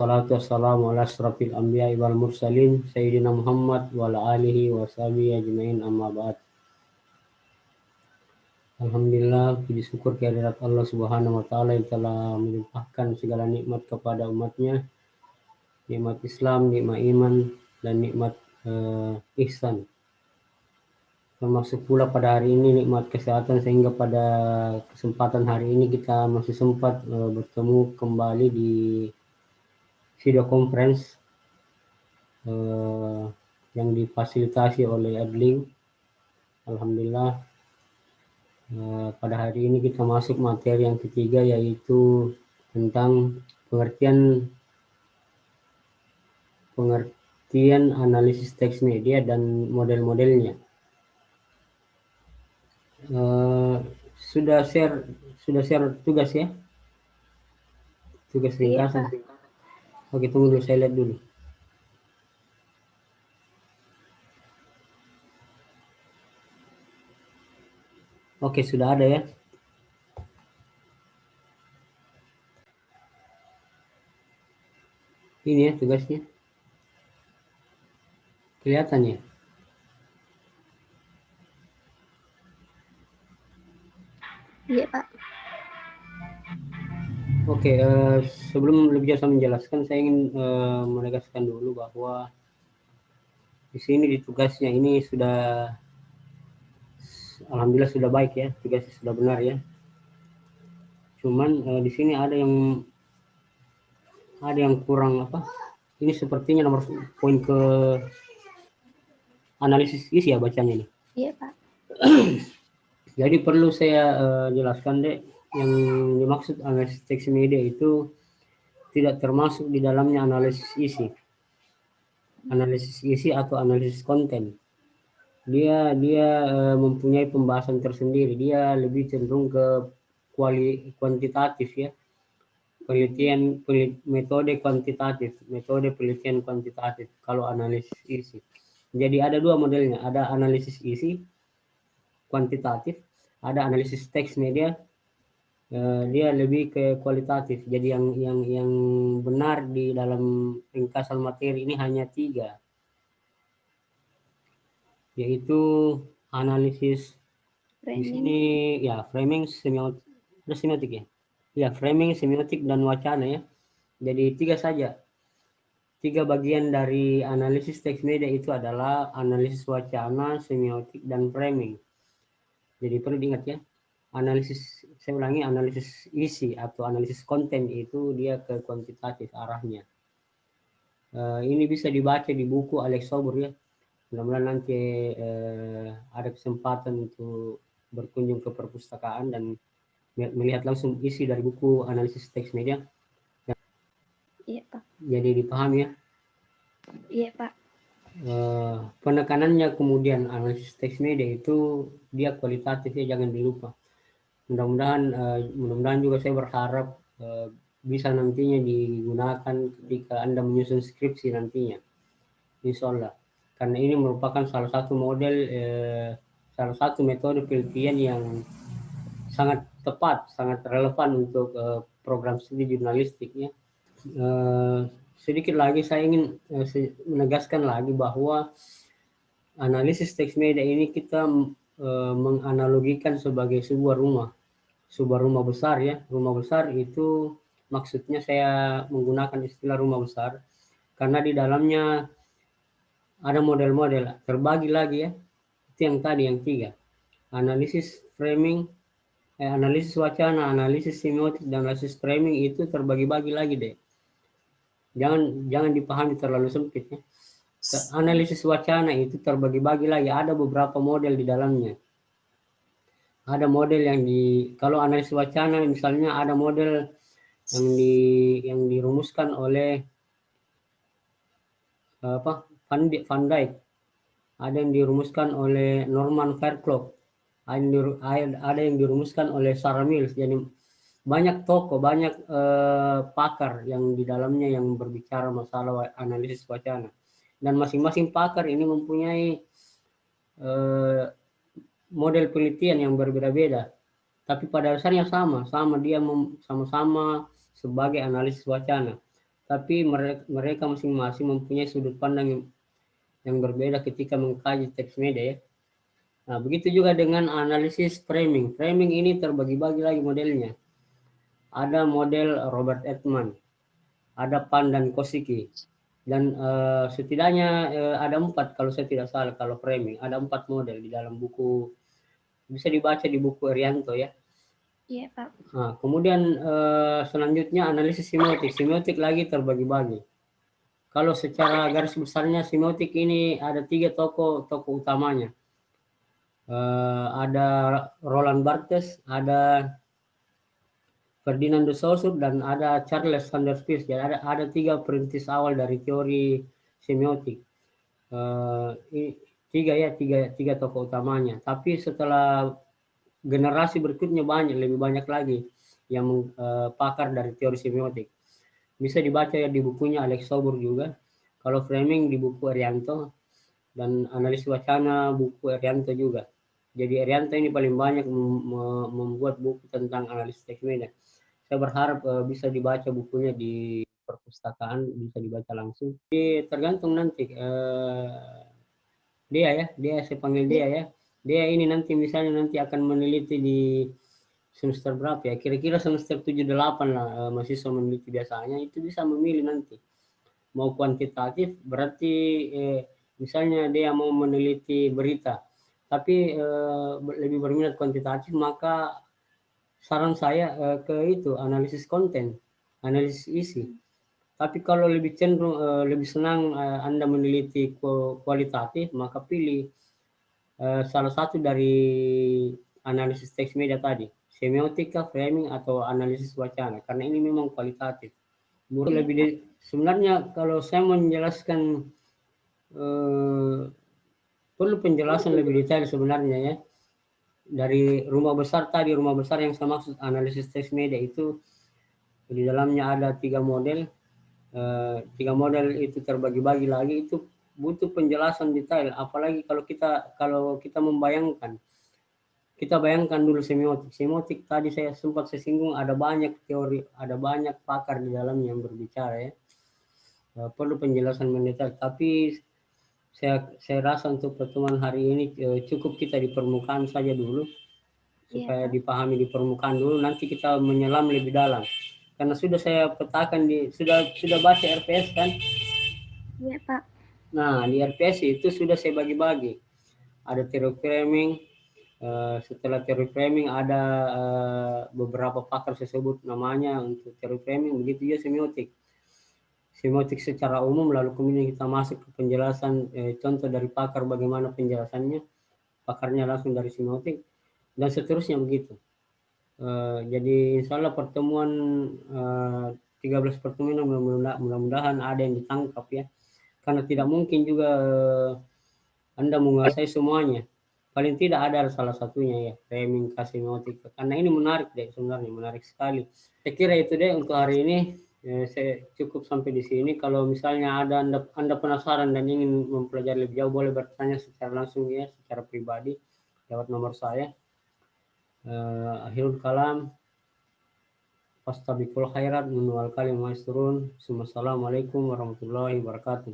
Salatu wassalamu ala asrafil anbiya'i wal mursalin Sayyidina Muhammad wa ala alihi wa sahbihi ajma'in amma ba'd. Alhamdulillah, puji syukur kehadirat Allah Subhanahu wa taala yang telah melimpahkan segala nikmat kepada umatnya, nikmat Islam, nikmat iman, dan nikmat ihsan. Termasuk pula pada hari ini nikmat kesehatan, sehingga pada kesempatan hari ini kita masih sempat bertemu kembali di video conference yang difasilitasi oleh Adling. Alhamdulillah, pada hari ini kita masuk materi yang ketiga, yaitu tentang pengertian analisis teks media dan model-modelnya. Sudah share tugas ya? Tugas ringkasan. Oke, tunggu dulu, saya lihat dulu. Oke, sudah ada ya. Ini ya tugasnya. Kelihatan ya? Iya, Pak. Oke, sebelum lebih jauh saya menjelaskan, saya ingin menegaskan dulu bahwa di sini di tugasnya ini sudah, alhamdulillah sudah baik ya, tugasnya sudah benar ya. Cuman di sini ada yang kurang apa? Ini sepertinya nomor poin ke analisis isi ya bacanya ini. Iya, Pak. Jadi perlu saya jelaskan deh, yang dimaksud analisis teks media itu tidak termasuk di dalamnya analisis isi. Analisis isi atau analisis konten. Dia mempunyai pembahasan tersendiri. Dia lebih cenderung ke kuantitatif ya. Metode penelitian kuantitatif kalau analisis isi. Jadi ada dua modelnya, ada analisis isi kuantitatif, ada analisis teks media, dia lebih ke kualitatif. Jadi yang benar di dalam ringkasan materi ini hanya 3, yaitu analisis di sini ya, framing, semiotik ya. Ya, framing, semiotik, dan wacana ya. Jadi 3 saja. 3 bagian dari analisis teks media itu adalah analisis wacana, semiotik, dan framing. Jadi perlu diingat ya, saya ulangi, analisis isi atau analisis konten itu dia ke kuantitatif arahnya. Ini bisa dibaca di buku Alex Sobor ya. Mudah-mudahan nanti ada kesempatan untuk berkunjung ke perpustakaan dan melihat langsung isi dari buku analisis teks media. Iya, Pak. Jadi dipahami ya. Iya, Pak. Penekanannya kemudian analisis teks media itu dia kualitatif ya, jangan dilupa. Mudah-mudahan juga saya berharap bisa nantinya digunakan ketika Anda menyusun skripsi nantinya, insya Allah. Karena ini merupakan salah satu metode penelitian yang sangat tepat, sangat relevan untuk program studi jurnalistik ya. Sedikit lagi saya ingin menegaskan lagi bahwa analisis teks media ini kita menganalogikan sebagai sebuah rumah besar ya. Rumah besar itu maksudnya saya menggunakan istilah rumah besar karena di dalamnya ada model-model terbagi lagi ya. Itu yang tadi yang 3. Analisis framing, analisis wacana, analisis semiotik, dan analisis framing itu terbagi-bagi lagi deh. Jangan dipahami terlalu sempit ya. Analisis wacana itu terbagi-bagi lagi, ada beberapa model di dalamnya. Ada model kalau analisis wacana misalnya ada model yang dirumuskan oleh Van Dijk, ada yang dirumuskan oleh Norman Fairclough, ada yang dirumuskan oleh Sarah Mills. Jadi banyak tokoh, banyak pakar yang di dalamnya yang berbicara masalah analisis wacana. Dan masing-masing pakar ini mempunyai model penelitian yang berbeda-beda. Tapi pada dasarnya sama dia sama-sama sebagai analisis wacana. tapi mereka masing-masing mempunyai sudut pandang yang berbeda ketika mengkaji teks media ya. Nah, begitu juga dengan analisis framing. Framing ini terbagi-bagi lagi modelnya. Ada model Robert Edman, ada Pan dan Kosiki. Dan setidaknya ada 4 kalau saya tidak salah kalau framing. Ada 4 model di dalam buku, bisa dibaca di buku Erianto ya. Iya, Pak. Nah, kemudian selanjutnya analisis semiotik. Semiotik lagi terbagi-bagi. Kalau secara garis besarnya semiotik ini ada 3 tokoh utamanya. Ada Roland Barthes, ada Ferdinand de Saussure, dan ada Charles Sanders Peirce. Jadi ada 3 perintis awal dari teori semiotik. Tiga tokoh utamanya. Tapi setelah generasi berikutnya lebih banyak lagi yang pakar dari teori semiotik. Bisa dibaca ya di bukunya Alex Sobur juga. Kalau framing di buku Erianto, dan analisis wacana buku Erianto juga. Jadi Erianto ini paling banyak membuat buku tentang analisis teks media. Saya berharap bisa dibaca bukunya di perpustakaan, bisa dibaca langsung. Jadi tergantung nanti dia saya panggil dia ya. Dia ini nanti misalnya nanti akan meneliti di semester berapa ya? Kira-kira semester 7-8 lah mahasiswa meneliti biasanya, itu bisa memilih nanti. Mau kuantitatif berarti misalnya dia mau meneliti berita, tapi lebih berminat kuantitatif, maka saran saya ke itu analisis konten, analisis isi. Tapi kalau lebih cenderung lebih senang Anda meneliti kualitatif, maka pilih salah satu dari analisis teks media tadi, semiotika, framing, atau analisis wacana, karena ini memang kualitatif. Sebenarnya kalau saya menjelaskan perlu penjelasan lebih detail sebenarnya ya. Dari rumah besar yang saya maksud analisis teks media itu di dalamnya ada 3 model. 3 model itu terbagi-bagi lagi, itu butuh penjelasan detail, apalagi kalau kita membayangkan. Kita bayangkan dulu semiotik. Semiotik tadi saya sempat singgung, ada banyak teori, ada banyak pakar di dalamnya yang berbicara ya. Perlu penjelasan mendetail, tapi saya rasa untuk pertemuan hari ini cukup kita di permukaan saja dulu, supaya dipahami di permukaan dulu, nanti kita menyelam lebih dalam. Karena sudah saya petakan sudah baca RPS kan? Iya, Pak. Nah, di RPS itu sudah saya bagi-bagi. Ada teori framing, setelah teori framing ada beberapa pakar saya sebut namanya untuk teori framing, begitu juga semiotik. Semiotik secara umum, lalu kemudian kita masuk ke penjelasan contoh dari pakar bagaimana penjelasannya, pakarnya langsung dari semiotik, dan seterusnya begitu. Jadi insya Allah pertemuan 13 pertemuan mudah-mudahan ada yang ditangkap ya, karena tidak mungkin juga Anda menguasai semuanya. Paling tidak ada salah satunya ya, framing, semiotik, karena ini menarik deh, sebenarnya menarik sekali. Saya kira itu deh untuk hari ini. Saya cukup sampai di sini. Kalau misalnya ada Anda penasaran dan ingin mempelajari lebih jauh, boleh bertanya secara langsung ya, secara pribadi lewat nomor saya. Akhirul kalam, fastabiqul khairat, minwal kalim maisturun. Assalamualaikum warahmatullahi wabarakatuh.